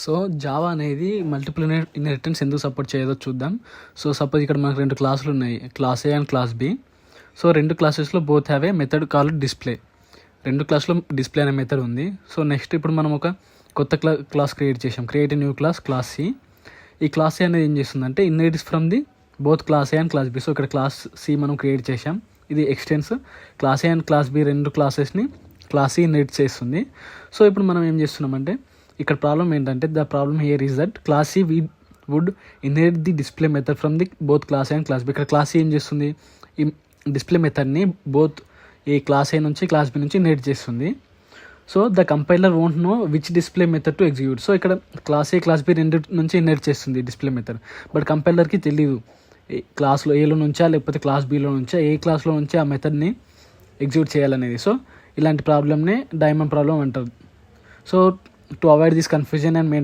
So Java అనేది multiple inheritance ఎందుకు support చేయదో చూద్దాం. సో సపోజ్ ఇక్కడ మనకు 2 క్లాసులు ఉన్నాయి, class A and class B. So 2 క్లాసెస్లో both have a method called display. 2 క్లాస్లో డిస్ప్లే అనే మెథడ్ ఉంది. సో నెక్స్ట్ ఇప్పుడు మనం ఒక కొత్త క్లాస్ క్రియేట్ చేసాం, క్రియేట్ న్యూ క్లాస్ సి. ఈ క్లాస్ సి అనేది ఏం చేస్తుందంటే inherits from the both class A and class B. So ఇక్కడ క్లాస్ సి మనం క్రియేట్ చేసాం, ఇది extends. Class A and class B 2 క్లాసెస్ని క్లాస్ సి ఇన్హెరిట్ చేస్తుంది. సో ఇప్పుడు మనం ఏం చేస్తున్నామంటే ఇక్కడ ప్రాబ్లం ఏంటంటే the problem here is that class C would inherit the display method from the both class A and class B. ఇక్కడ class C ఏం చేస్తుంది, ఈ డిస్ప్లే మెథడ్ని బోత్ ఈ క్లాస్ ఏ నుంచి క్లాస్ బి నుంచి ఇన్హెరిట్ చేస్తుంది. So the compiler won't know which display method to execute. So ఇక్కడ క్లాస్ ఏ క్లాస్ బి 2 నుంచి ఇన్హెరిట్ చేస్తుంది డిస్ప్లే మెథడ్, బట్ కంపైలర్కి తెలియదు క్లాస్లో ఏలో నుంచా లేకపోతే క్లాస్ బిలో నుంచా ఏ క్లాస్లో నుంచి ఆ మెథడ్ని ఎగ్జిక్యూట్ చేయాలనేది. సో ఇలాంటి ప్రాబ్లమ్నే డైమండ్ ప్రాబ్లం అంటారు. So to avoid this confusion and